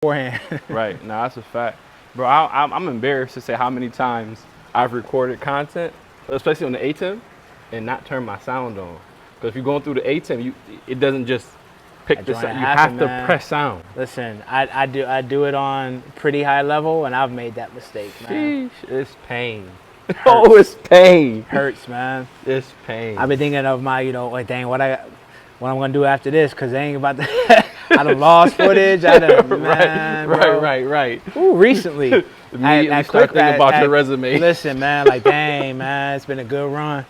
beforehand. Right. Nah, that's a fact. Bro, I'm embarrassed to say how many times I've recorded content, especially on the ATEM, and not turn my sound on. Because if you're going through the ATEM, it doesn't just pick That the joint sound. You happen, have to man. press sound. Listen, I do it on pretty high level, and I've made that mistake, man. Sheesh, it's pain. Oh, it's pain. Hurts, man. It's pain. I've been thinking of my, like, dang, what I'm gonna do after this, cause they ain't about to. I done lost footage. I done, man, bro. Right. Ooh, recently. Immediately start thinking about your resume. Listen, man, like, dang, man, it's been a good run.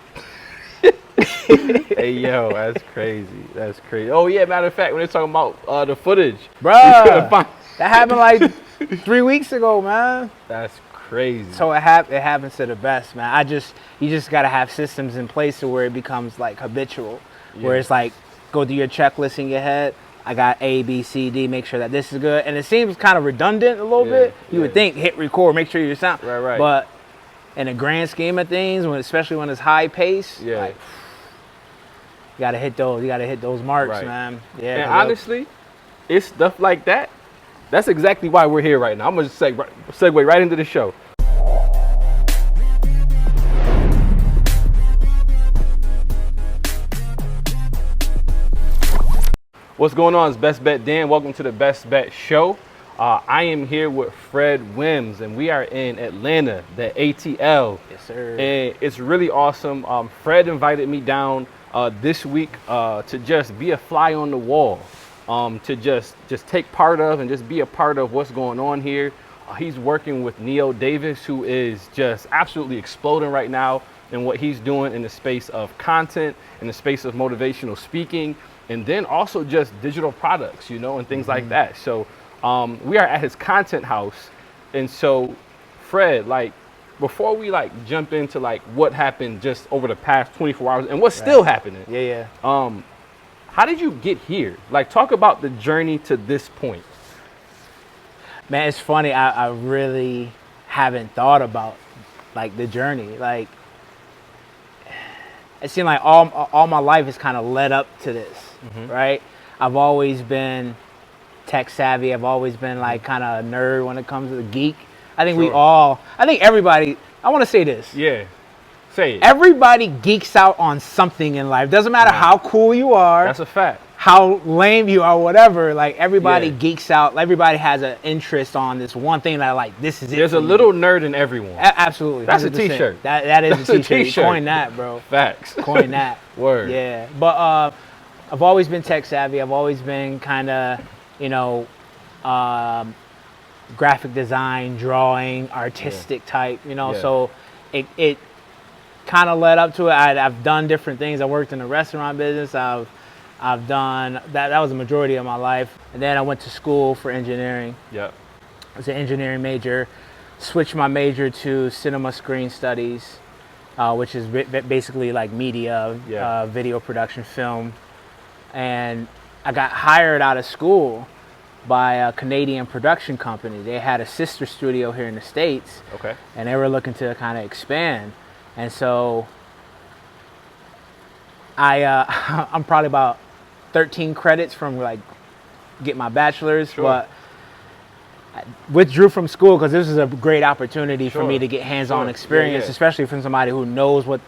Hey, yo, that's crazy. That's crazy. Oh, yeah, matter of fact, when they're talking about the footage. Bruh, that happened like 3 weeks ago, man. That's crazy. So it happens to the best, man. You just gotta have systems in place to where it becomes like habitual. Yeah. Where it's like, go through your checklist in your head. I got A, B, C, D, make sure that this is good. And it seems kind of redundant a little bit. You would think, hit record, make sure you sound. Right. But in the grand scheme of things, especially when it's high pace, like, you gotta hit those marks, man. Yeah. And honestly, it's stuff like that. That's exactly why we're here right now. I'm gonna just segue right into the show. What's going on? It's Best Bet Dan. Welcome to the Best Bet Show. I am here with Fred Wims, and we are in Atlanta, the ATL. Yes, sir. And it's really awesome. Fred invited me down this week to just be a fly on the wall, to just take part of and just be a part of what's going on here. He's working with Neo Davis, who is just absolutely exploding right now in what he's doing in the space of content, in the space of motivational speaking, and then also just digital products, and things like that. So we are at his content house. And so, Fred, before we jump into what happened just over the past 24 hours and what's still happening. Yeah. How did you get here? Talk about the journey to this point. Man, it's funny. I really haven't thought about the journey. It seemed like all my life has kind of led up to this, right? I've always been tech savvy. I've always been kind of a nerd when it comes to the geek. I think everybody, I want to say this. Yeah, say it. Everybody geeks out on something in life. Doesn't matter how cool you are. That's a fact. How lame you are, whatever. Everybody geeks out. Everybody has an interest on this one thing that this is it. There's a little nerd in everyone. Absolutely. That's 100%. a t-shirt. That is a t-shirt. T-shirt. Coin that, bro. Facts. Coin that. Word. Yeah. But I've always been tech savvy. I've always been kind of, graphic design, drawing, artistic type, so it kind of led up to it. I've done different things. I worked in the restaurant business. I've done that was the majority of my life. And then I went to school for engineering. Yep. I was an engineering major, switched my major to cinema screen studies, which is basically media, video production, film. And I got hired out of school by a Canadian production company. They had a sister studio here in the States. Okay. And they were looking to kind of expand. And so I'm probably about 13 credits from get my bachelor's, but I withdrew from school because this is a great opportunity for me to get hands-on experience, especially from somebody who knows what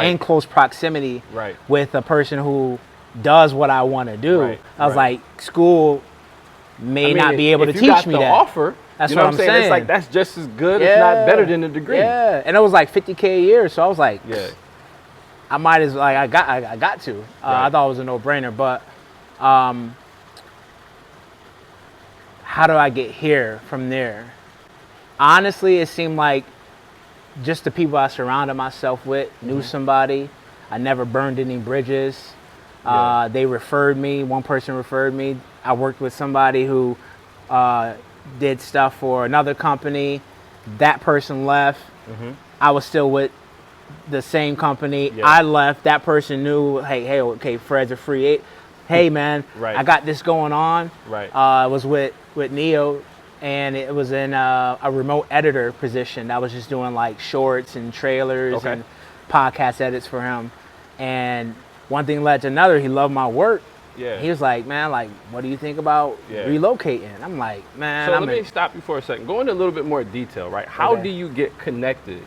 in close proximity with a person who does what I want to do. I was school may not be able to teach me that. Offer, that's what I'm saying. It's that's just as good, if not better than a degree. Yeah, and it was $50K a year, so I was I might as well. I got to. I thought it was a no-brainer, but how do I get here from there? Honestly, it seemed like just the people I surrounded myself with knew somebody. I never burned any bridges. They referred me. One person referred me. I worked with somebody who did stuff for another company. That person left. I was still with the same company. I left. That person knew, okay, Fred's a free agent. Hey, man, I got this going on. I was with Neo, and it was in a remote editor position. I was just doing shorts and trailers and podcast edits for him. And one thing led to another. He loved my work. Yeah. He was like, man, like, what do you think about Yeah. relocating? I'm like, man, So let me stop you for a second. Go into a little bit more detail, right? How Okay. do you get connected,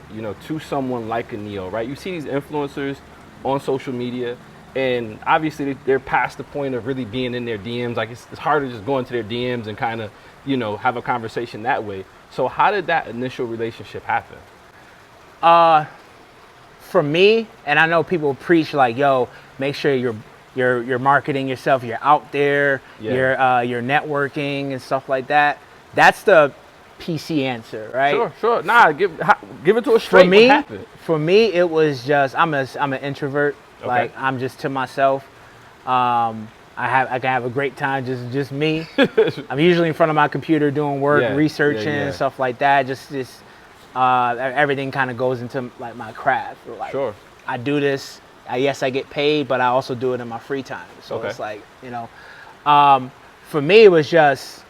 to someone like a Neo, right? You see these influencers on social media, and obviously they're past the point of really being in their DMs. Like it's hard to just go into their DMs and kind of, have a conversation that way. So how did that initial relationship happen? For me, and I know people preach like, yo, make sure you're marketing yourself, you're out there, Yeah. you're networking and stuff like that. That's the PC answer, right? Sure. Nah, give it to us straight. What happened? For me, it was just I'm an introvert. Okay. Like I'm just to myself. I can have a great time just me. I'm usually in front of my computer doing work, Yeah, researching yeah. and stuff like that. Just everything kind of goes into like my craft. Like, Sure. I do this. Yes, I get paid, but I also do it in my free time. So Okay. it's like, for me, it was just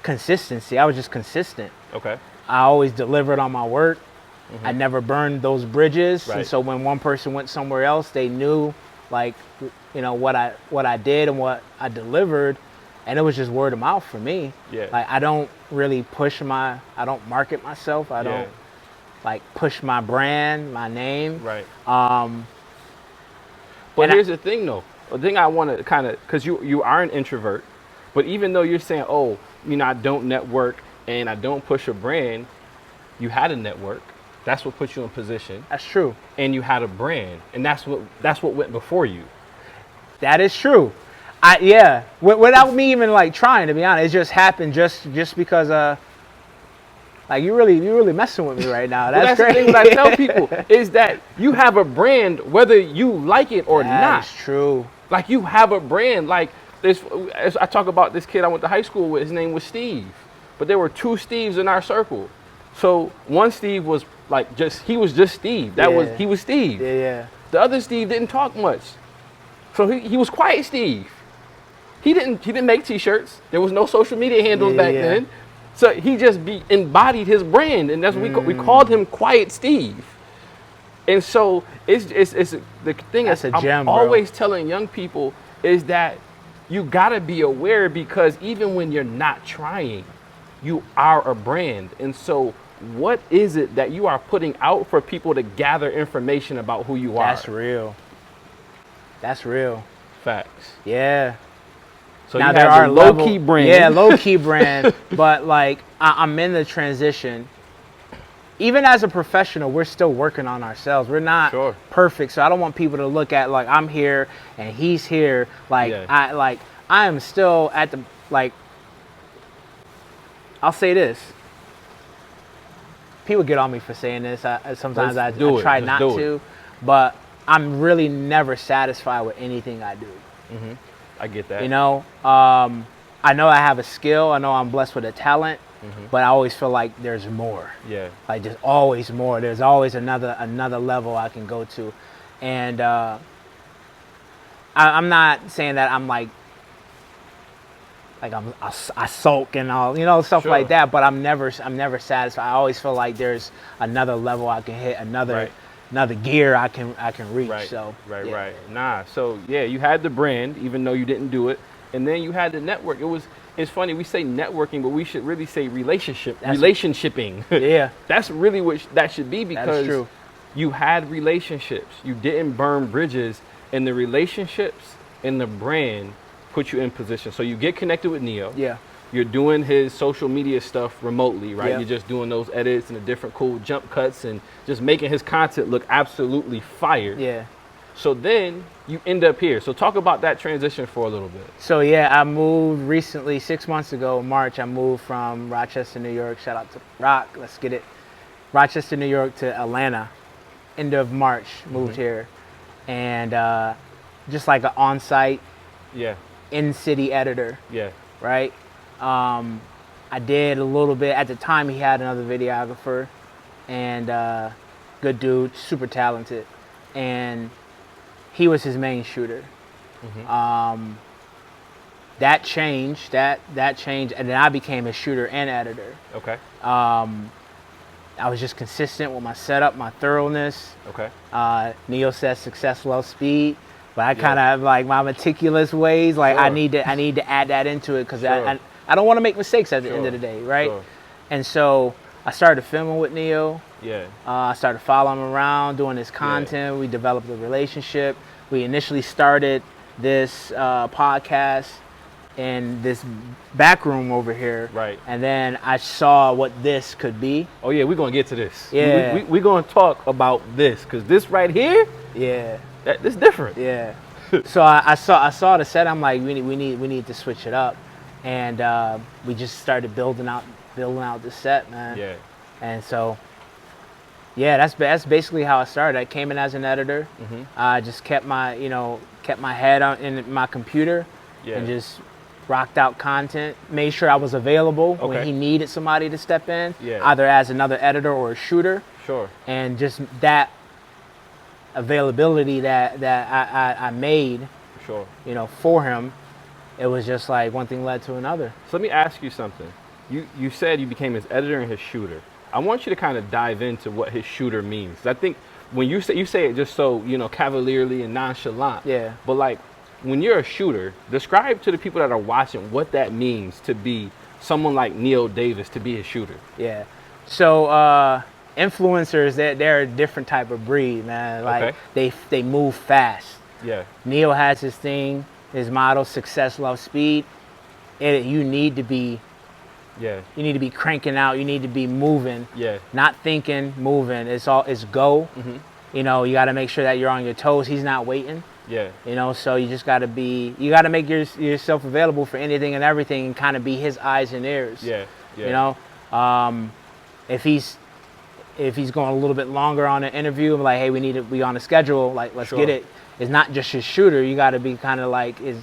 consistency. I was just consistent. Okay. I always delivered on my work. I never burned those bridges. Right. And so when one person went somewhere else, they knew like, what I did and what I delivered. And it was just word of mouth for me. Yeah. Like I don't really I don't market myself. I don't like push my brand, my name. Right. And But here's the thing, though. The thing I want to kind of, because you are an introvert, but even though you're saying, oh, I don't network and I don't push a brand, you had a network. That's what put you in position. That's true. And you had a brand, and that's what went before you. That is true. Without me even like trying, to be honest, it just happened just because like you really messing with me right now. That's the great. thing. What I tell people is that you have a brand whether you like it or not. That's true. Like you have a brand. Like this, as I talk about this kid I went to high school with. His name was Steve, but there were two Steves in our circle. So one Steve was like he was just Steve. He was Steve. Yeah. The other Steve didn't talk much, so he was quiet Steve. He didn't make T-shirts. There was no social media handles back then. So he just embodied his brand, and that's what we called him Quiet Steve. And so it's the thing That's is a gem, I'm bro. always telling young people is that you gotta be aware, because even when you're not trying, you are a brand. And so what is it that you are putting out for people to gather information about who you are? That's real. Facts. Yeah. So now you there have are the low-key brand. Yeah, low-key brand. But like I'm in the transition. Even as a professional, we're still working on ourselves. We're not perfect. So I don't want people to look at like I'm here and he's here. Like I am still at the like. I'll say this. People get on me for saying this. Sometimes I try not to, but I'm really never satisfied with anything I do. Mm-hmm. I get that. I know I have a skill. I know I'm blessed with a talent, but I always feel like there's more. Yeah. Like there's always more. There's always another level I can go to, and I'm not saying that I'm like I sulk and all stuff like that. But I'm never satisfied. I always feel like there's another level I can hit, another gear I can reach. Right. So Right. Nah. So yeah, you had the brand, even though you didn't do it, and then you had the network. It's funny we say networking, but we should really say relationshiping. Yeah. That's really what that should be, because That's true. You had relationships. You didn't burn bridges, and the relationships and the brand put you in position. So you get connected with Neo. Yeah. You're doing his social media stuff remotely, right? Yeah. You're just doing those edits and the different cool jump cuts and just making his content look absolutely fire. Yeah. So then you end up here. So talk about that transition for a little bit. So yeah, I moved recently, 6 months ago, March. I moved from Rochester, New York. Shout out to Rock. Let's get it. Rochester, New York to Atlanta. End of March, moved here. And just like an on-site in-city editor. Yeah. Right? I did a little bit. At the time, he had another videographer. And good dude, super talented. And he was his main shooter. That changed. That changed. And then I became a shooter and editor. Okay. I was just consistent with my setup, my thoroughness. Okay. Neo says success loves speed. but I kind of have like my meticulous ways. Like Sure. I need to add that into it because Sure. I don't want to make mistakes at the end Sure. of the day, right? Sure. And so I started filming with Neo. Yeah. I started following him around, doing his content. We developed a relationship. We initially started this podcast in this back room over here. Right. And then I saw what this could be. Oh yeah, we're gonna get to this. Yeah. We're gonna talk about this because this right here, Yeah. this different. Yeah. So I saw the set. I'm like, we need to switch it up, and we just started building out the set, man. Yeah. And so, yeah, that's basically how I started. I came in as an editor. Mm-hmm. I just kept my head in my computer, Yeah. and just rocked out content. Made sure I was available when Okay. he needed somebody to step in, Yeah. either as another editor or a shooter. Sure. And just that availability that I made, Sure. for him, it was just like one thing led to another. So let me ask you something. You said you became his editor and his shooter. I want you to kind of dive into what his shooter means. I think when you say it just so cavalierly and nonchalant. Yeah. But like when you're a shooter, describe to the people that are watching what that means to be someone like Neil Davis, to be his shooter. Yeah. So influencers, they're a different type of breed, man. Like they move fast. Yeah. Neil has his thing, his motto: success, love, speed. You need to be cranking out. You need to be moving. Yeah. Not thinking, moving. It's go. Mm-hmm. You got to make sure that you're on your toes. He's not waiting. Yeah. So you just got to make yourself available for anything and everything, and kind of be his eyes and ears. Yeah. Yeah. If he's going a little bit longer on an interview, I'm like, hey, we need to be on a schedule. Like, let's get it. It's not just your shooter. You got to be kind of like his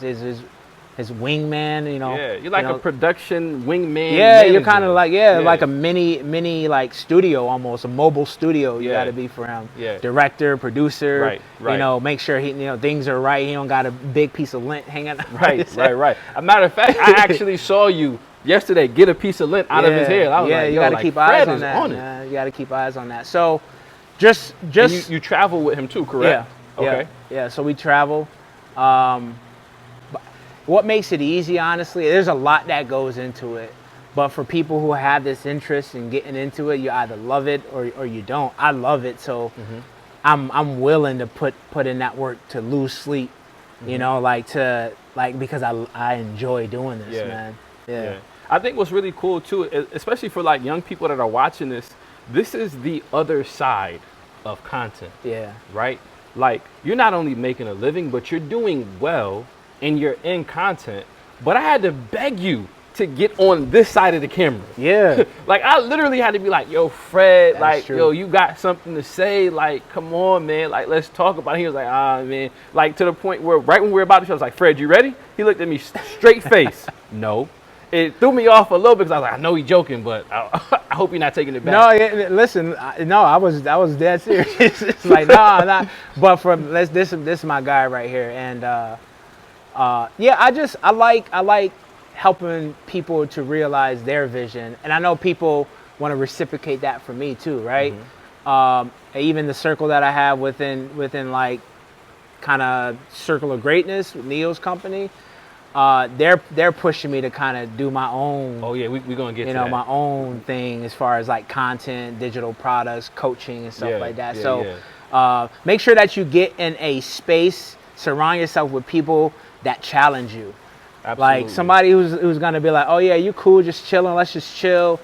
wingman. Yeah. You're like a production wingman. Yeah, manager. you're kind of like like a mini like studio, almost a mobile studio. You got to be for him. Yeah. Director, producer. Right. Make sure things are right. He don't got a big piece of lint hanging out. Right. A matter of fact, I actually saw you yesterday get a piece of lint out of his hair. I was like, you got to keep eyes on that. Man. You got to keep eyes on that. So, just and you travel with him too, correct? Okay. Yeah. So we travel. What makes it easy, honestly, there's a lot that goes into it. But for people who have this interest in getting into it, you either love it or you don't. I love it, so I'm willing to put in that work to lose sleep, because I enjoy doing this, man. Yeah. I think what's really cool too, especially for like young people that are watching this is the other side of content. Yeah. Right? Like you're not only making a living, but you're doing well and you're in content. But I had to beg you to get on this side of the camera. Yeah. Like I literally had to be like, yo, Fred, That's like, true. yo, you got something to say? Like, come on, man. Like, let's talk about it. He was like, man. Like to the point where right when we were about to show, I was like, Fred, you ready? He looked at me straight face. No. It threw me off a little because I was like, I know he's joking, but I hope you're not taking it back. No, listen, I was dead serious. It's like, nah. But this is my guy right here, and I like helping people to realize their vision, and I know people want to reciprocate that from me too, right? Even the circle that I have within like kind of circle of greatness with Neo's company. They're pushing me to kind of do my own. Oh yeah, we're gonna get to that. My own thing as far as like content, digital products, coaching, and stuff like that. Make sure that you get in a space, surround yourself with people that challenge you. Absolutely. Like somebody who's gonna be like, oh yeah, you cool, just chilling, let's just chill,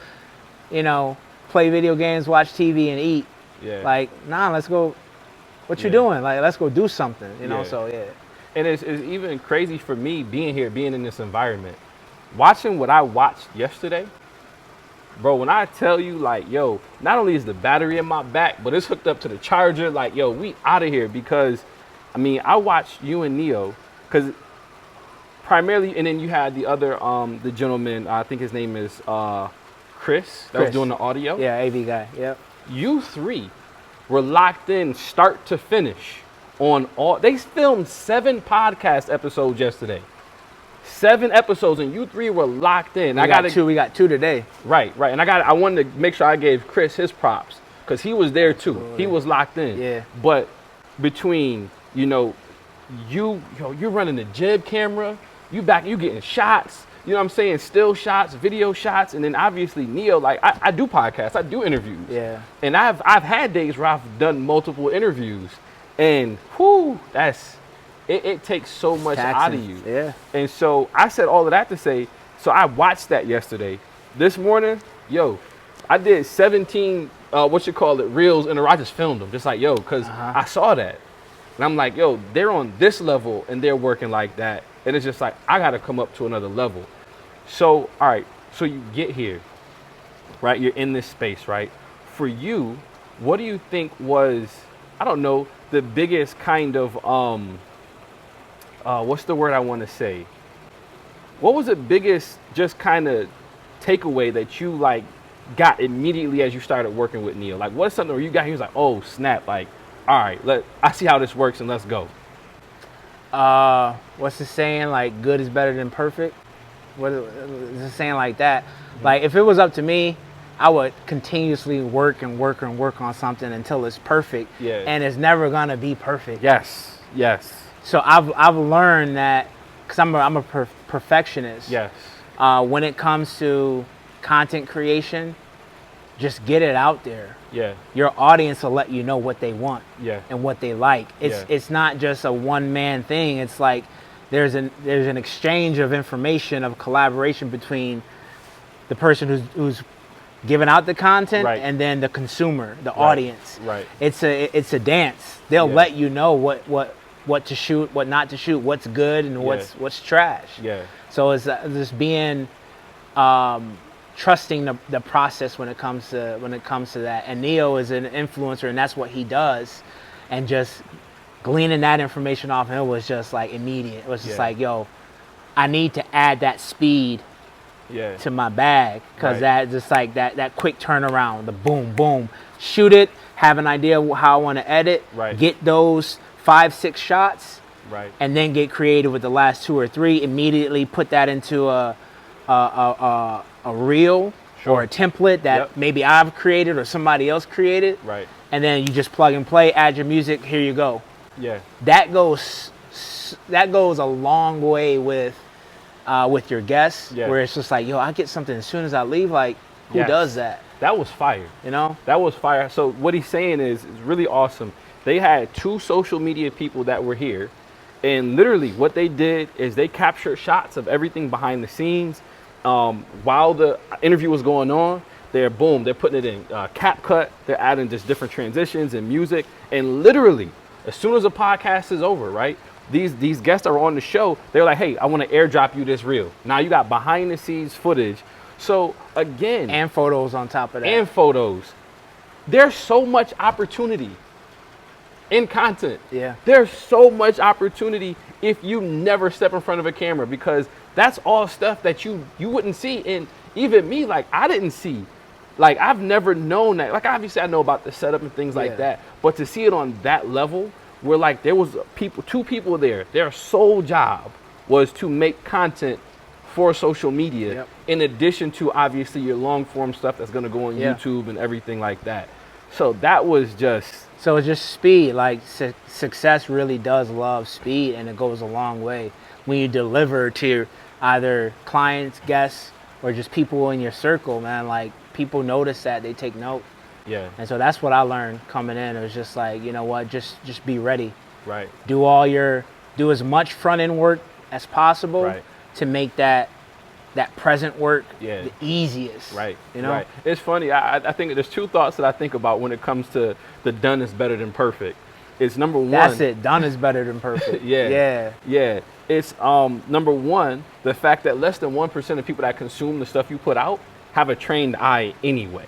play video games, watch TV, and eat. Yeah. Like, nah, let's go. What you doing? Like, let's go do something. So yeah. And it's even crazy for me being in this environment, watching what I watched yesterday, bro. When I tell you, like, yo, not only is the battery in my back, but it's hooked up to the charger. Like, yo, we out of here because, I watched you and Neo, because primarily, and then you had the other, the gentleman. I think his name is Chris. That was doing the audio. Yeah, AV guy. Yep. You three were locked in start to finish. They filmed 7 podcast episodes yesterday. 7 episodes, and you 3 were locked in. We got two today. Right. And I wanted to make sure I gave Chris his props because he was there too. He was locked in. Yeah. But between you're running the jib camera, you getting shots, you know what I'm saying, still shots, video shots, and then obviously Neo, like I do podcasts, I do interviews. Yeah. And I've had days where I've done multiple interviews, and it takes so much out of you. Yeah. And so I said all of that to say, so I watched that yesterday. This morning, I did 17 reels in a row. I just filmed them, just like because I saw that. And I'm like, they're on this level and they're working like that. And it's just like, I got to come up to another level. So, all right, so you get here, right? You're in this space, right? For you, what do you think was, I don't know, the biggest kind of, what's the word I want to say? What was the biggest just kind of takeaway that you like got immediately as you started working with Neil? Like, what's something where you got, he was like, oh, snap, like, all right, I see how this works and let's go. What's the saying? Like, good is better than perfect. What is the saying like that? Mm-hmm. Like, if it was up to me, I would continuously work on something until it's perfect. Yeah. And it's never gonna be perfect. Yes. So I've learned that, because I'm a perfectionist. Yes. When it comes to content creation, just get it out there. Yeah. Your audience will let you know what they want. Yeah. And what they like. It's not just a one-man thing. It's like there's an exchange of information, of collaboration between the person who's giving out the content and then the consumer, the audience. Right. It's a dance. They'll let you know what to shoot, what not to shoot, what's good and what's trash. Yeah. So it's just being trusting the process when it comes to that. And Neo is an influencer, and that's what he does. And just gleaning that information off him was just like immediate. It was just like, I need to add that speed to my bag, because that just like that quick turnaround, the boom boom, shoot it, have an idea how I want to edit, get those 5-6 shots, and then get creative with the last 2 or 3. Immediately put that into a reel or a template that maybe I've created or somebody else created, and then you just plug and play, add your music, here you go. That goes a long way with your guests, where it's just like, I get something as soon as I leave. Like, who does that? That was fire. That was fire. So what he's saying is really awesome. They had 2 social media people that were here, and literally what they did is they captured shots of everything behind the scenes while the interview was going on. They're putting it in CapCut. They're adding just different transitions and music, and literally as soon as the podcast is over, right, these guests are on the show, they're like, hey, I want to airdrop you this reel. Now you got behind the scenes footage. So again, and photos on top of that. And photos. There's so much opportunity in content. There's so much opportunity if you never step in front of a camera, because that's all stuff that you wouldn't see. And even me, like, I didn't see. Like, I've never known that. Like, obviously I know about the setup and things like that, but to see it on that level, where like there was 2 people there, their sole job was to make content for social media, in addition to obviously your long form stuff that's going to go on YouTube and everything like that. So that was just... So it's just speed. Like, success really does love speed, and it goes a long way when you deliver to either clients, guests, or just people in your circle, man. Like, people notice that, they take note. And so that's what I learned coming in. It was just like, you know what, just be ready. Do as much front end work as possible to make that present work the easiest. It's funny. I think there's 2 thoughts that I think about when it comes to the done is better than perfect. It's number 1. That's it. Done is better than perfect. It's number 1, the fact that less than 1% of people that consume the stuff you put out have a trained eye anyway.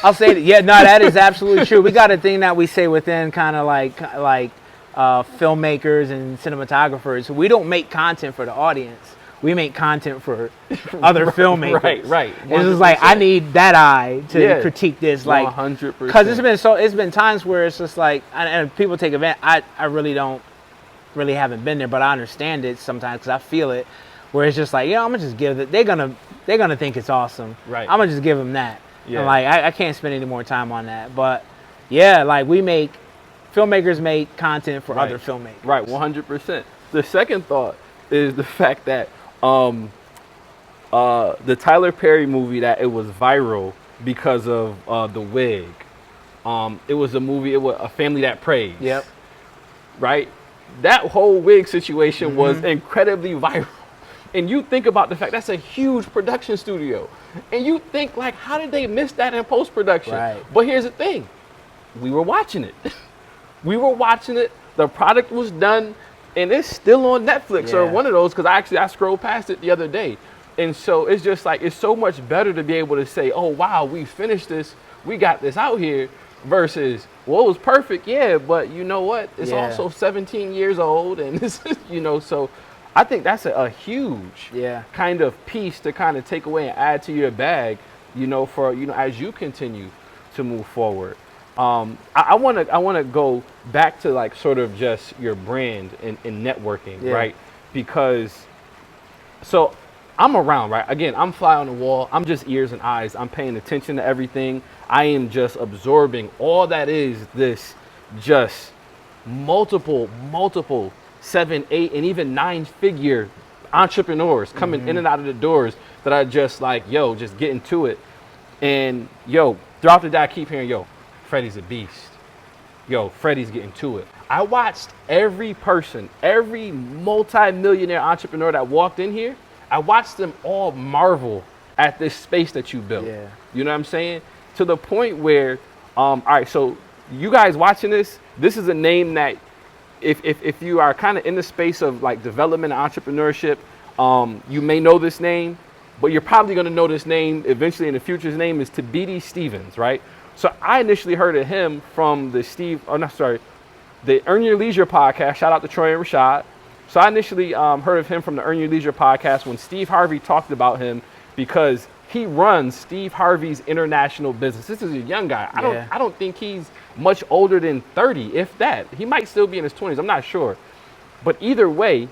I'll say that. That is absolutely true. We got a thing that we say within kind of like filmmakers and cinematographers. We don't make content for the audience. We make content for other filmmakers. It's just like, I need that eye to critique this. Like, 100%. Because it's been times where it's just like, and people take advantage. I really haven't been there, but I understand it sometimes because I feel it. Where it's just like, I'm gonna just give it. They're gonna think it's awesome. I'm gonna just give them that. And like, I can't spend any more time on that. But like, we make filmmakers make content for Right. other filmmakers. Right, 100%. The second thought is the fact that the Tyler Perry movie, that it was viral because of the wig. It was a movie, it was A Family That Prays. Yep. Right? That whole wig situation was incredibly viral. And you think about the fact that's a huge production studio. And you think, like, how did they miss that in post-production? Right. But here's the thing. We were watching it. We were watching it. The product was done. And it's still on Netflix or Yeah. one of those, because I scrolled past it the other day. And so it's just like, it's so much better to be able to say, oh, wow, we finished this. We got this out here, versus, well, it was perfect. Yeah, but you know what? It's Yeah. also 17 years old. And this is, so I think that's a huge kind of piece to kind of take away and add to your bag, for, as you continue to move forward. I want to go back to, like, sort of just your brand and networking, right? Because, so I'm around, right? Again, I'm fly on the wall. I'm just ears and eyes. I'm paying attention to everything. I am just absorbing all that is this just multiple 7, 8, and even 9-figure entrepreneurs coming in and out of the doors that are just like, yo, just getting to it. And yo, throughout the day, I keep hearing, yo, Freddie's a beast. Yo, Freddie's getting to it. I watched every person, every multi-millionaire entrepreneur that walked in here, I watched them all marvel at this space that you built. Yeah. You know what I'm saying? To the point where, all right, so you guys watching this is a name that if you are kind of in the space of, like, development and entrepreneurship, you may know this name, but you're probably going to know this name eventually in the future. His name is Tabidi Stevens, right? So I initially heard of him from the Earn Your Leisure podcast. Shout out to Troy and Rashad. So I initially heard of him from the Earn Your Leisure podcast when Steve Harvey talked about him, because he runs Steve Harvey's international business. This is a young guy. I don't think he's much older than 30, if that. He might still be in his 20s. I'm not sure. But either way,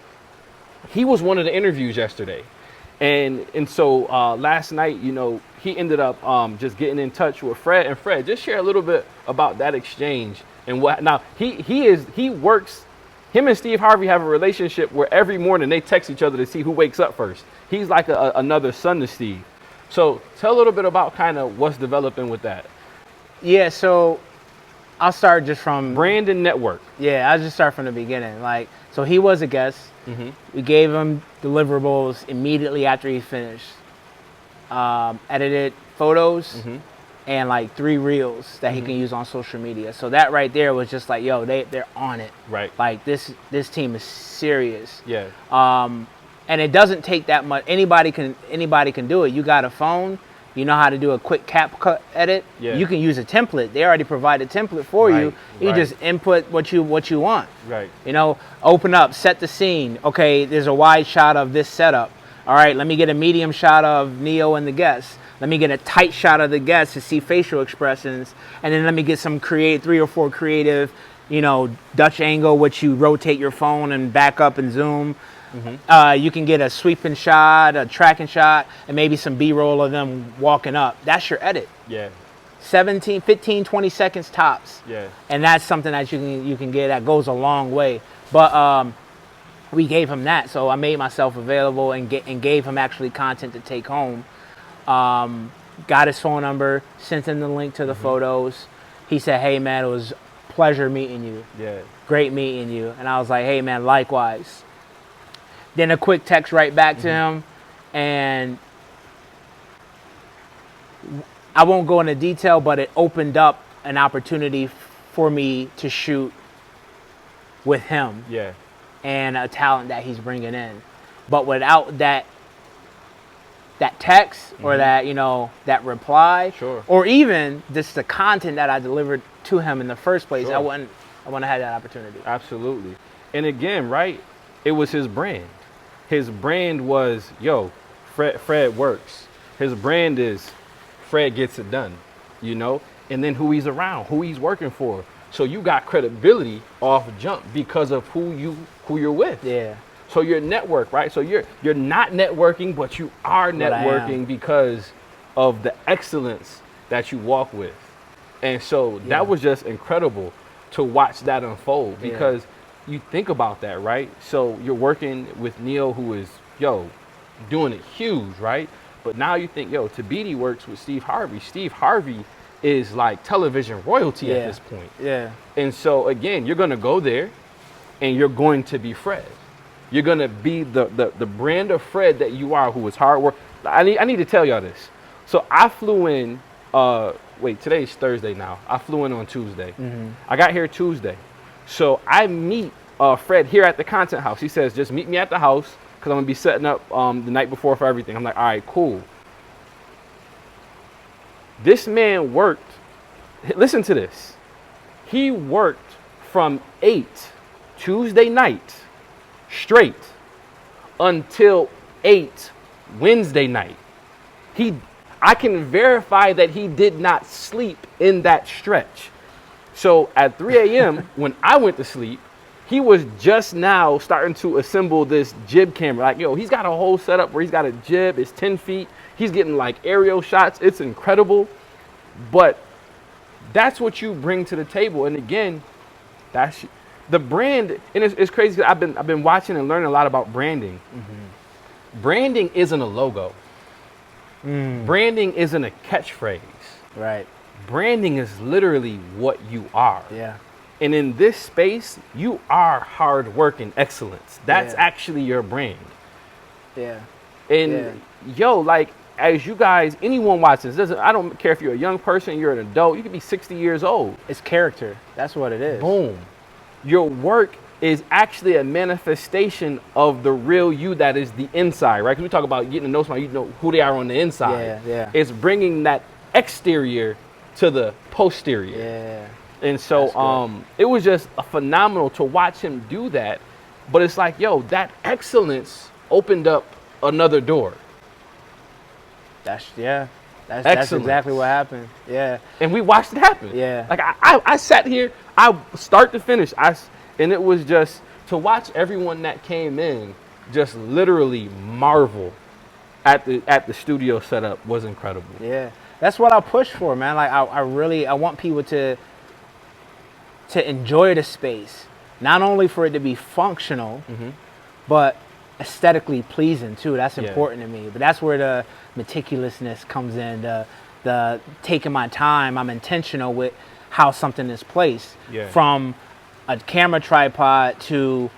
he was one of the interviews yesterday. And so last night, he ended up just getting in touch with Fred. And Fred, just share a little bit about that exchange and what. Now, he works. Him and Steve Harvey have a relationship where every morning they text each other to see who wakes up first. He's like another son to Steve. So tell a little bit about kind of what's developing with that. Yeah, so I'll start just from brand and network. Yeah, I'll just start from the beginning. Like, so he was a guest. We gave him deliverables immediately after he finished. Edited photos and like 3 reels that he can use on social media. So that right there was just like, yo, they're on it. Right. Like this team is serious. Yeah. And it doesn't take that much. Anybody can do it. You got a phone. You know how to do a quick CapCut edit. Yeah. You can use a template. They already provide a template for you. You just input what you want. Right. Open up, set the scene. Okay, there's a wide shot of this setup. All right, let me get a medium shot of Neo and the guests. Let me get a tight shot of the guests to see facial expressions. And then let me get some 3 or 4 creative, Dutch angle, which you rotate your phone and back up and zoom. You can get a sweeping shot, a tracking shot, and maybe some B-roll of them walking up. That's your edit. Yeah. 17, 15, 20 seconds tops. Yeah. And that's something that you can get that goes a long way. But we gave him that, so I made myself available and gave him actually content to take home. Got his phone number, sent him the link to the photos. He said, "Hey man, it was a pleasure meeting you. Yeah. Great meeting you." And I was like, "Hey man, likewise." Then a quick text right back to him, and I won't go into detail, but it opened up an opportunity for me to shoot with him. Yeah. And a talent that he's bringing in. But without that text or that reply, or even just the content that I delivered to him in the first place, I wouldn't have had that opportunity. Absolutely. And again, right, it was his brand. His brand was, yo, Fred works. His brand is Fred gets it done, and then who he's around, who he's working for. So you got credibility off jump because of who you're with. Yeah. So your network, right? So you're not networking, but you are networking because of the excellence that you walk with. And so that was just incredible to watch that unfold, because you think about that, right? So you're working with Neo, who is, doing it huge, right? But now you think, Tabiti works with Steve Harvey. Steve Harvey is like television royalty at this point. Yeah. And so again, you're gonna go there and you're going to be Fred. You're gonna be the brand of Fred that you are, who is hard work. I need to tell y'all this. So I flew in, today's Thursday now. I flew in on Tuesday. I got here Tuesday. So I meet Fred here at the content house. He says, just meet me at the house, because I'm gonna be setting up the night before for everything. I'm like, all right, cool. This man worked, listen to this. He worked from 8 Tuesday night straight until 8 Wednesday night. I can verify that he did not sleep in that stretch. So at 3 a.m. when I went to sleep, he was just now starting to assemble this jib camera. Like, he's got a whole setup where he's got a jib, it's 10 feet. He's getting like aerial shots. It's incredible. But that's what you bring to the table. And again, that's the brand. And it's crazy. I've been watching and learning a lot about branding. Branding isn't a logo. Branding isn't a catchphrase. Right. Branding is literally what you are. Yeah. And in this space, you are hard work and excellence. That's actually your brand. Yeah. And like, as you guys, anyone watching this, I don't care if you're a young person, you're an adult, you could be 60 years old. It's character. That's what it is. Boom. Your work is actually a manifestation of the real you that is the inside, right? Because we talk about getting to know somebody, you know who they are on the inside. Yeah. It's bringing that exterior to the posterior. Yeah. And so it was just phenomenal to watch him do that. But it's like, that excellence opened up another door. That's Excellence. exactly what happened. Yeah. And we watched it happen. Yeah. Like I sat here, start to finish, and it was just to watch everyone that came in just literally marvel at the studio setup was incredible. Yeah. That's what I push for, man. Like I want people to enjoy the space, not only for it to be functional, but aesthetically pleasing too. That's important to me. But that's where the meticulousness comes in, the taking my time. I'm intentional with how something is placed, from a camera tripod to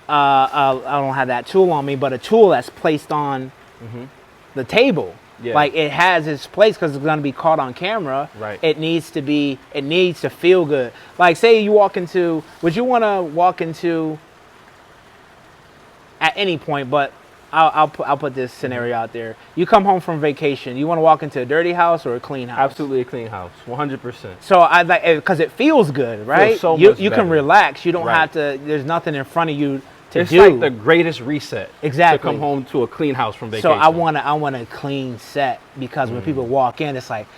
I don't have that tool on me, but a tool that's placed on the table. Like, it has its place because it's going to be caught on camera. Right. It needs to feel good. Like, say you walk into, would you want to walk into, at any point, but I'll put this scenario out there. You come home from vacation. You want to walk into a dirty house or a clean house? Absolutely a clean house, 100%. So I like, because it feels good, right? Feels so you much can better. Relax. You don't have to. There's nothing in front of you to It's do. like the greatest reset. Exactly. To come home to a clean house from vacation. So I want a clean set, because when people walk in, it's like,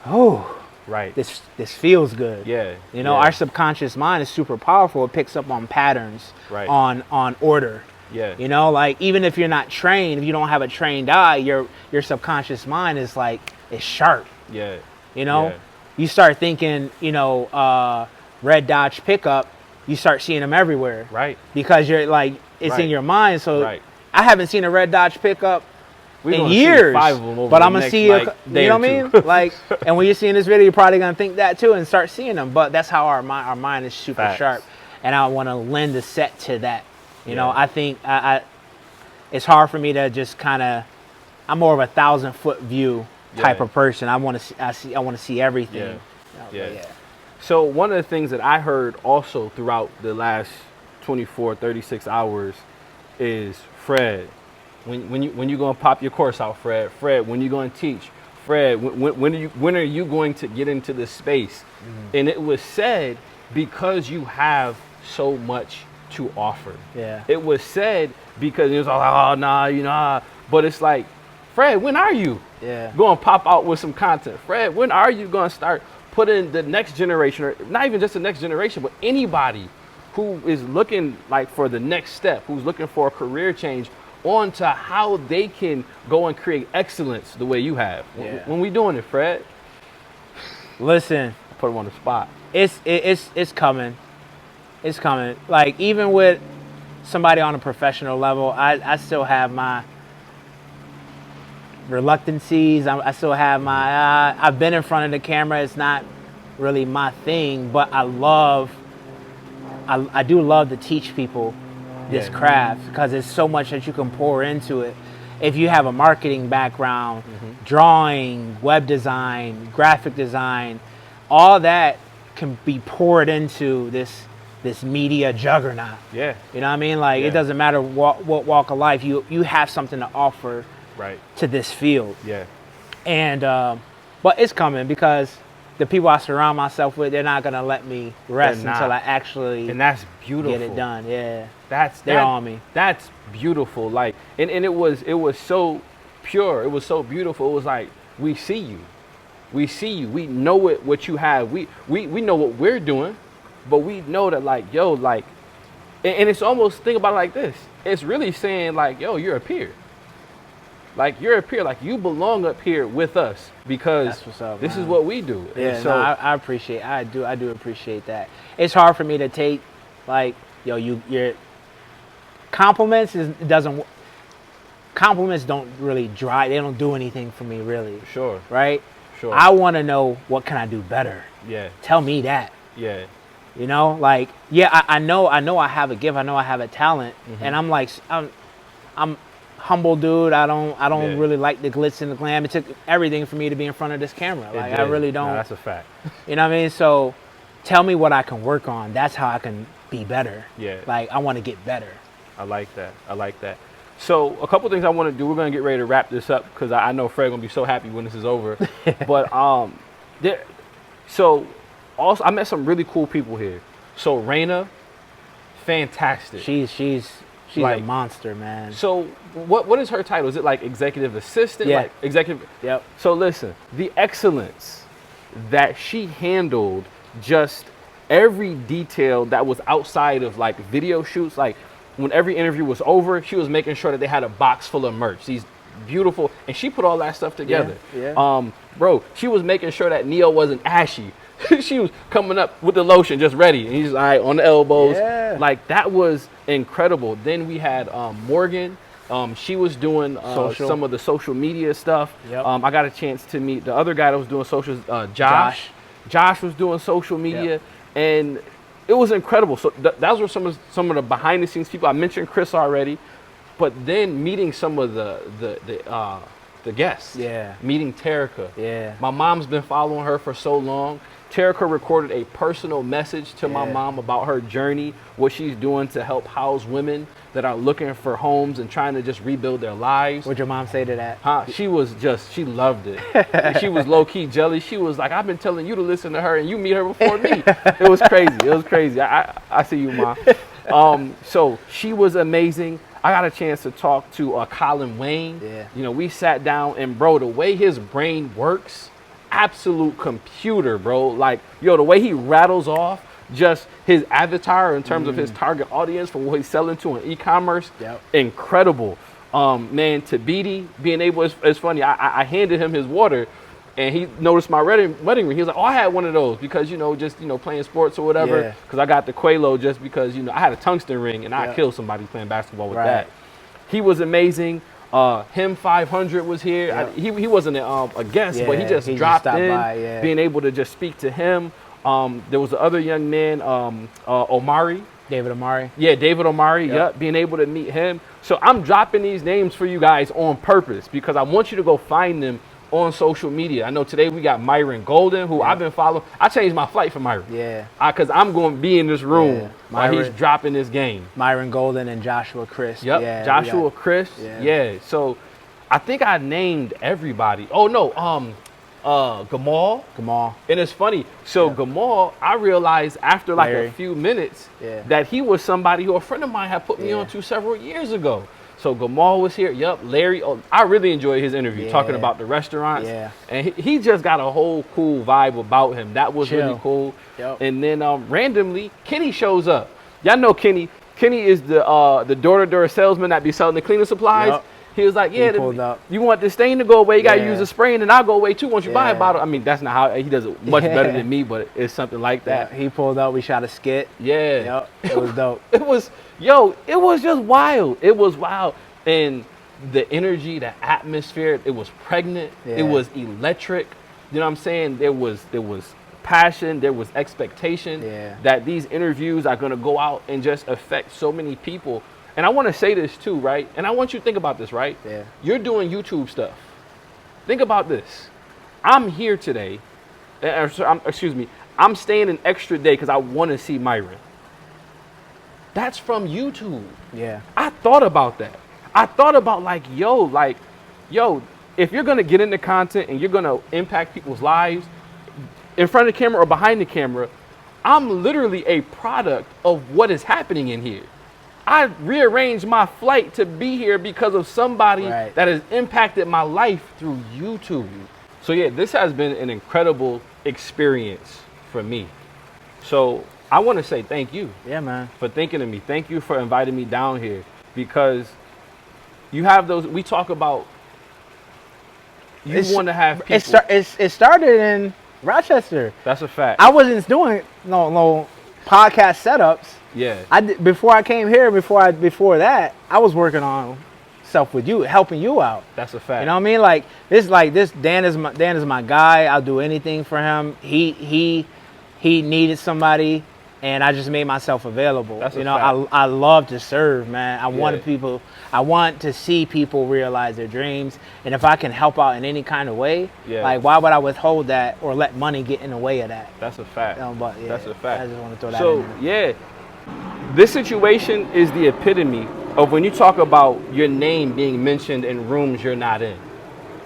oh, right. This feels good. Yeah. You know, our subconscious mind is super powerful. It picks up on patterns, Right. on order. Yeah. You know, like, even if you're not trained, if you don't have a trained eye, your subconscious mind is like, it's sharp. Yeah. You know, Yeah. you start thinking, red Dodge pickup, you start seeing them everywhere. Right. Because you're like, it's Right. in your mind. So Right. I haven't seen a red Dodge pickup We're in gonna see years, 5 of them over but the I'm gonna next, see, like, day you know or what I mean? two. Like, and when you're seeing this video, you're probably gonna think that too and start seeing them. But that's how our mind is super Facts. sharp, and I want to lend a set to that. You know, Yeah. I think it's hard for me to just kind of. I'm more of a 1,000-foot view type of person. I want to see everything. Yeah. You know, Yeah. but So one of the things that I heard also throughout the last 24, 36 hours is, Fred, when you gonna pop your course out, Fred? Fred, when you gonna teach? Fred, when are you going to get into this space? And it was said, because you have so much to offer. Yeah. It was said because it was all, oh, nah, but it's like, Fred, when are you going to pop out with some content? Fred, when are you going to start putting the next generation, or not even just the next generation, but anybody who is looking like for the next step, who's looking for a career change, onto how they can go and create excellence the way you have? Yeah. When we doing it, Fred? Listen, Put him on the spot. It's coming. It's coming. Like, even with somebody on a professional level, I still have my reluctancies. I still have my, I've been in front of the camera. It's not really my thing, but I do love to teach people this craft, because there's so much that you can pour into it. If you have a marketing background, drawing, web design, graphic design, all that can be poured into this media juggernaut. Yeah. You know what I mean? Like, it doesn't matter what walk of life, you have something to offer to this field. Yeah. And but it's coming, because the people I surround myself with, they're not gonna let me rest until I actually that's beautiful. get it done. Yeah. They're on me. That's beautiful. Like, and it was so pure. It was so beautiful. It was like, we see you. We see you. We know what you have. We know what we're doing, but we know that, like, yo, like, and it's almost, think about it like this. It's really saying, like, yo, you're a peer. Like, you're a peer. Like, you belong up here with us, because That's what's up, this man. is what we do. Yeah, and so no, I appreciate. I do appreciate that. It's hard for me to take, like, yo, your compliments compliments don't really drive. They don't do anything for me, really. Sure. Right. Sure. I want to know, what can I do better? Yeah. Tell me that. Yeah. You know, like, I know I have a gift. I know I have a talent, and I'm like, I'm humble dude. I don't really like the glitz and the glam. It took everything for me to be in front of this camera. Like, I really don't. No, that's a fact. You know what I mean? So tell me what I can work on. That's how I can be better. Yeah. Like, I want to get better. I like that. So a couple things I want to do. We're going to get ready to wrap this up, because I know Fred going to be so happy when this is over. But so also I met some really cool people here. So Raina, fantastic. She's Like, a monster, man. So what is her title? Is it like executive assistant? Yeah. Like executive. Yep. So listen, the excellence that she handled, just every detail that was outside of, like, video shoots. Like, when every interview was over, she was making sure that they had a box full of merch. These beautiful, and she put all that stuff together. Yeah. Bro, she was making sure that Neo wasn't ashy. She was coming up with the lotion just ready, and he's all right on the elbows. Yeah. Like, that was incredible. Then we had Morgan. She was doing some of the social media stuff. Yep. I got a chance to meet the other guy that was doing social, Josh. Josh was doing social media, and it was incredible. So those were some of the behind the scenes people. I mentioned Chris already, but then meeting some of the guests. Yeah. Meeting Terica. Yeah. My mom's been following her for so long. Terica recorded a personal message to my mom about her journey, what she's doing to help house women that are looking for homes and trying to just rebuild their lives. What'd your mom say to that? She loved it. She was low-key jealous. She was like, I've been telling you to listen to her, and you meet her before me. It was crazy. I see you, Mom. So she was amazing. I got a chance to talk to Colin Wayne. Yeah. You know, we sat down, and bro, the way his brain works, absolute computer, bro. Like, yo, the way he rattles off just his avatar in terms of his target audience for what he's selling to in e-commerce, incredible. Man, Tabiti being able, it's funny, I handed him his water, and he noticed my wedding ring. He was like, oh, I had one of those because, just playing sports or whatever, because I got the Quelo just because, I had a tungsten ring, and I killed somebody playing basketball with that. He was amazing. Him 500 was here. He wasn't a guest, but he just dropped in, by, being able to just speak to him. There was the other young man, Omari. David Omari. Yeah, David Omari. Yep, being able to meet him. So I'm dropping these names for you guys on purpose, because I want you to go find them on social media. I know today we got Myron Golden, who I've been following. I changed my flight for Myron. Yeah. Because I'm going to be in this room while he's dropping this game. Myron Golden and Joshua Chris. Yep. Yeah, Joshua Chris. Yeah. So I think I named everybody. Oh no. Gamal. And it's funny. So Gamal, I realized after like a few minutes that he was somebody who a friend of mine had put me on to several years ago. So Gamal was here. Yep. Larry. Oh, I really enjoyed his interview talking about the restaurants. Yeah. And he just got a whole cool vibe about him. That was really cool. Yep. And then randomly, Kenny shows up. Y'all know Kenny. Kenny is the door-to-door salesman that be selling the cleaning supplies. Yep. He was like, yeah, pulled up. you want this stain to go away, you got to Yeah. use a spray, and then I'll go away too once you buy a Yeah. bottle. I mean, that's not how he does it much better Yeah. than me, but it's something like that. Yeah, he pulled up. We shot a skit. Yeah. Yep, it was dope. It was just wild. It was wild. And the energy, the atmosphere, it was pregnant. Yeah. It was electric. You know what I'm saying? There was passion, there was expectation that these interviews are going to go out and just affect so many people. And I want to say this too, right? And I want you to think about this, right? Yeah. You're doing YouTube stuff. Think about this. I'm here today. I'm staying an extra day because I want to see Myron. That's from YouTube. Yeah. I thought about that. I thought about yo, if you're going to get into content and you're going to impact people's lives in front of the camera or behind the camera, I'm literally a product of what is happening in here. I rearranged my flight to be here because of somebody that has impacted my life through YouTube. So yeah, this has been an incredible experience for me. So I want to say thank you. Yeah, man. For thinking of me. Thank you for inviting me down here, because you have those, we talk about, you want to have people. It started in Rochester. That's a fact. I wasn't doing no podcast setups. Yeah. Before I came here, before that, I was working on stuff with you, helping you out. That's a fact. You know what I mean? Like this. Dan is my guy. I'll do anything for him. He needed somebody, and I just made myself available. That's a fact. I love to serve, man. I want to see people realize their dreams, and if I can help out in any kind of way, like why would I withhold that or let money get in the way of that? That's a fact. But yeah, that's a fact. I just want to throw that so, in there. This situation is the epitome of when you talk about your name being mentioned in rooms you're not in.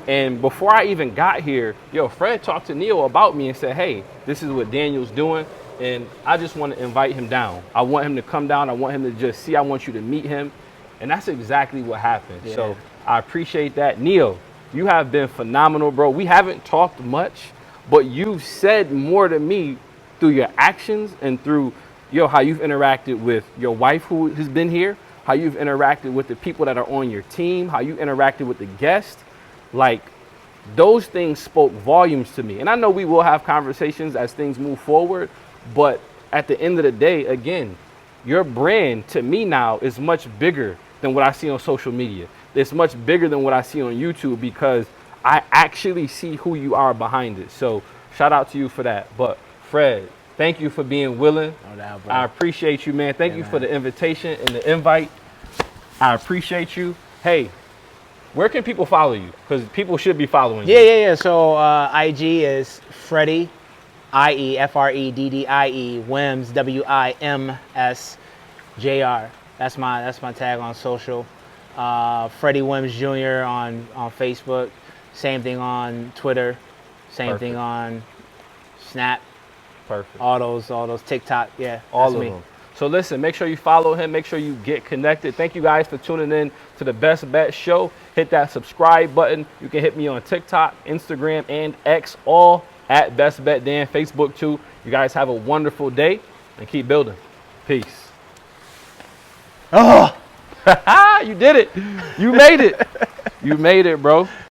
And before I even got here, Fred talked to Neil about me and said, hey, this is what Daniel's doing, and I just want to invite him down. I want him to come down. I want him to just see. I want you to meet him. And that's exactly what happened. Yeah. So I appreciate that. Neil, you have been phenomenal, bro. We haven't talked much, but you've said more to me through your actions and through how you've interacted with your wife who has been here, how you've interacted with the people that are on your team, how you interacted with the guests. Like, those things spoke volumes to me. And I know we will have conversations as things move forward, but at the end of the day, again, your brand to me now is much bigger than what I see on social media. It's much bigger than what I see on YouTube, because I actually see who you are behind it. So shout out to you for that. But Fred, thank you for being willing. No doubt, bro. I appreciate you, man. Thank you for the invitation and the invite. I appreciate you. Hey, where can people follow you? Because people should be following you. Yeah. So IG is Freddie, Freddie, Wims, Wims Jr. That's my tag on social. Freddie Wims Jr. on Facebook. Same thing on Twitter. Same thing on Snap. Perfect. All those TikTok. Yeah. All of them. So listen, make sure you follow him. Make sure you get connected. Thank you guys for tuning in to the Best Bet Show. Hit that subscribe button. You can hit me on TikTok, Instagram, and X, all at Best Bet Dan, Facebook too. You guys have a wonderful day and keep building. Peace. Oh, you did it. You made it. You made it, bro.